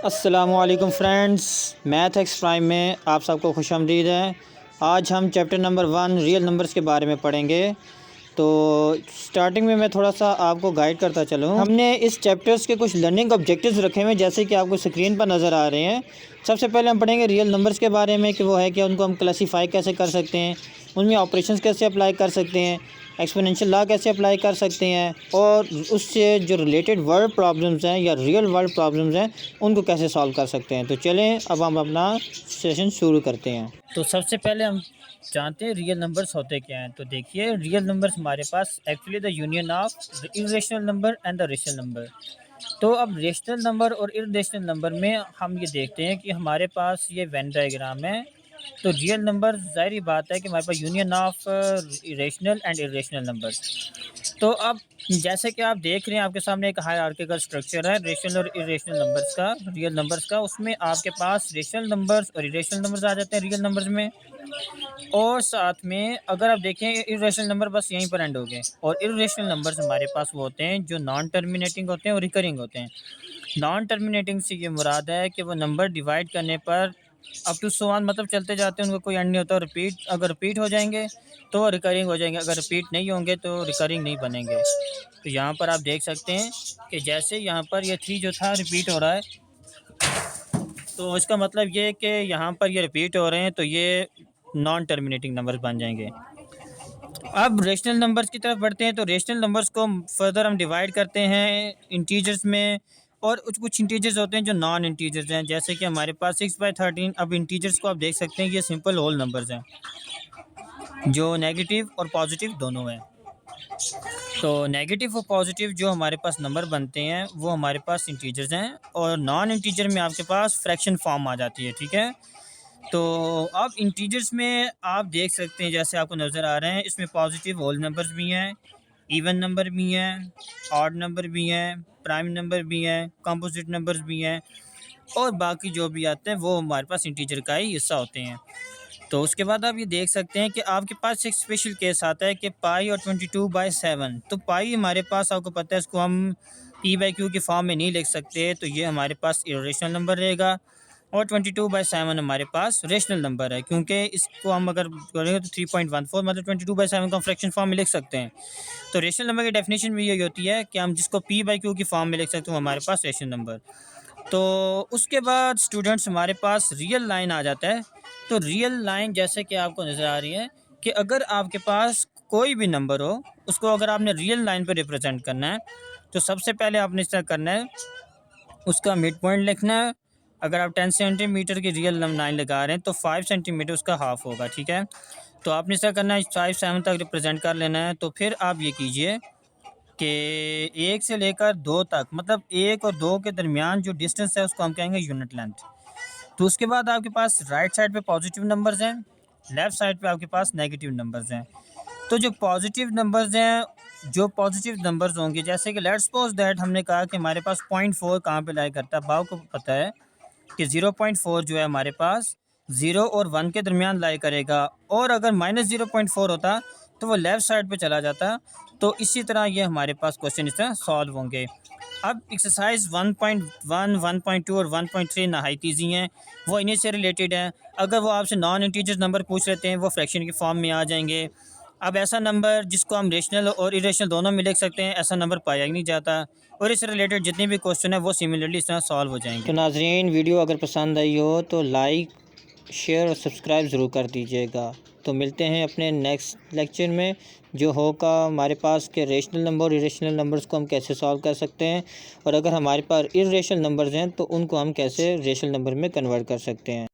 अस्सलामुअलैकुम friends, math ex prime में आप सबको खुशामदीद है। आज हम चैप्टर नंबर 1 रियल नंबर्स के बारे में पढ़ेंगे। तो स्टार्टिंग में मैं थोड़ा सा आपको गाइड करता चलूँ। हमने इस चैप्टर्स के कुछ लर्निंग ऑब्जेक्टिव्स रखे हुए हैं, जैसे कि आपको स्क्रीन पर नज़र आ रहे हैं। सबसे पहले हम पढ़ेंगे रियल नंबर्स के बारे में कि वो है कि उनको हम क्लासीफाई कैसे कर सकते हैं, उनमें ऑपरेशंस कैसे अप्लाई कर सकते हैं, एक्सपोनेंशियल लॉ कैसे अप्लाई कर सकते हैं, और उससे जो रिलेटेड वर्ड प्रॉब्लम्स हैं या रियल वर्ल्ड प्रॉब्लम्स हैं उनको कैसे सॉल्व कर सकते हैं। तो चलें अब हम अपना सेशन शुरू करते हैं। तो सबसे पहले हम जानते हैं रियल नंबर्स होते क्या हैं। तो देखिए, रियल नंबर्स हमारे पास actually the union of the irrational number and the rational number. तो अब रेशनल नंबर और इर्रेशनल नंबर में हम ये देखते हैं कि हमारे पास ये वेन डायग्राम है। तो रियल नंबर ज़ाहिर बात है कि हमारे पास union of rational and irrational number. तो अब जैसे कि आप देख रहे हैं, आपके सामने एक हायरार्किकल स्ट्रक्चर है रेशनल और इरेशनल नंबर्स का, रियल नंबर्स का। उसमें आपके पास रेशनल नंबर्स और इरेशनल नंबर्स आ जाते हैं रियल नंबर्स में। और साथ में अगर आप देखें, इरेशनल नंबर बस यहीं पर एंड हो गए, और इरेशनल नंबर्स हमारे पास वो होते हैं जो नॉन टर्मिनेटिंग होते हैं और रिकरिंग होते हैं। नॉन टर्मिनेटिंग से ये मुराद है कि वो नंबर डिवाइड करने पर अप टू सो ऑन मतलब चलते जाते हैं, उनका कोई एंड नहीं होता। रिपीट अगर रिपीट हो जाएंगे तो रिकरिंग हो जाएंगे, अगर रिपीट नहीं होंगे तो रिकरिंग नहीं बनेंगे। तो यहाँ पर आप देख सकते हैं कि जैसे यहाँ पर ये 3 जो था रिपीट हो रहा है, तो इसका मतलब ये है कि यहाँ पर ये रिपीट हो रहे हैं, तो ये नॉन टर्मिनेटिंग नंबर बन जाएंगे। अब रेशनल नंबर्स की तरफ बढ़ते हैं। तो रेशनल नंबर्स को फर्दर हम डिवाइड करते हैं इंटीजर्स में, और कुछ इंटीजर्स होते हैं जो नॉन इंटीजर्स हैं, जैसे कि हमारे पास 6/13। अब इंटीजर्स को आप देख सकते हैं, ये सिंपल होल नंबर्स हैं जो नेगेटिव और पॉजिटिव दोनों हैं। तो नेगेटिव और पॉजिटिव जो हमारे पास नंबर बनते हैं वो हमारे पास इंटीजर्स हैं, और नॉन इंटीजर में आपके पास फ्रैक्शन फॉर्म आ जाती है, ठीक है। तो अब इंटीजर्स में आप देख सकते हैं, जैसे आपको नज़र आ रहे हैं, इसमें पॉजिटिव होल नंबर्स भी हैं, इवन नंबर भी हैं, ऑड नंबर भी हैं, प्राइम नंबर भी हैं, कंपोजिट नंबर्स भी हैं, और बाकी जो भी आते हैं वो हमारे पास इंटीजर का ही हिस्सा होते हैं। तो उसके बाद आप ये देख सकते हैं कि आपके पास एक स्पेशल केस आता है कि पाई और 22/7। तो पाई हमारे पास, आपको पता है, इसको हम p/q की फॉर्म में नहीं लिख सकते, तो ये हमारे पास इरेशनल नंबर रहेगा। और 22/7 हमारे पास रेशनल नंबर है, क्योंकि इसको हम अगर करेंगे तो 3.14 मतलब 22/7 को हम फ्रैक्शन फॉर्म में लिख सकते हैं। तो रेशनल नंबर की डेफिनेशन भी यही होती है कि हम जिसको p/q की फॉर्म में लिख सकते हैं हमारे पास रेशनल नंबर। तो उसके बाद स्टूडेंट्स हमारे पास रियल लाइन आ जाता है। तो रियल लाइन जैसे कि आपको नज़र आ रही है कि अगर आपके पास कोई भी नंबर हो, उसको अगर आपने रियल लाइन पर रिप्रेजेंट करना है, तो सबसे पहले आपने इस तरह करना है, उसका मिड पॉइंट लिखना है। अगर आप 10 सेंटीमीटर की रियल लाइन लगा रहे हैं तो 5 सेंटीमीटर उसका हाफ होगा, ठीक है। तो आपने इस तरह करना है, 5-7 तक रिप्रेजेंट कर लेना है। तो फिर आप ये कीजिए कि 1 से लेकर 2 तक, मतलब 1 और 2 के दरमियान जो डिस्टेंस है उसको हम कहेंगे यूनिट लेंथ। तो उसके बाद आपके पास राइट साइड पे पॉजिटिव नंबर्स हैं, लेफ़्ट साइड पे आपके पास नेगेटिव नंबर्स हैं। तो जो पॉजिटिव नंबर्स हैं, जो पॉजिटिव नंबर्स होंगे, जैसे कि लेट्स सपोज दैट हमने कहा कि हमारे पास 0.4 कहाँ पे लाई करता है। भाव को पता है कि 0.4 जो है हमारे पास 0 और 1 के दरमियान लाई करेगा, और अगर -0.4 होता तो वो लेफ़्ट साइड पे चला जाता। तो इसी तरह ये हमारे पास क्वेश्चन इस तरह सॉल्व होंगे। अब एक्सरसाइज 1.1, 1.2 और 1.3 नहायत ईजी हैं, वो इन्हीं से रिलेटेड हैं। अगर वो आपसे नॉन इंटीजर नंबर पूछ लेते हैं, वो फ्रैक्शन की फॉर्म में आ जाएंगे। अब ऐसा नंबर जिसको हम रेशनल और इरेशनल दोनों में लिख सकते हैं, ऐसा नंबर पाया ही नहीं जाता। और इससे रिलेटेड जितने भी क्वेश्चन है वो सिमिलरली इस तरह सॉल्व हो जाएंगे। तो नाजरीन, वीडियो अगर पसंद आई हो तो लाइक, शेयर और सब्सक्राइब ज़रूर कर दीजिएगा। तो मिलते हैं अपने नेक्स्ट लेक्चर में, जो होगा हमारे पास के रेशनल नंबर और इरेशनल नंबर्स को हम कैसे सॉल्व कर सकते हैं, और अगर हमारे पास इरेशनल नंबर्स हैं तो उनको हम कैसे रेशनल नंबर में कन्वर्ट कर सकते हैं।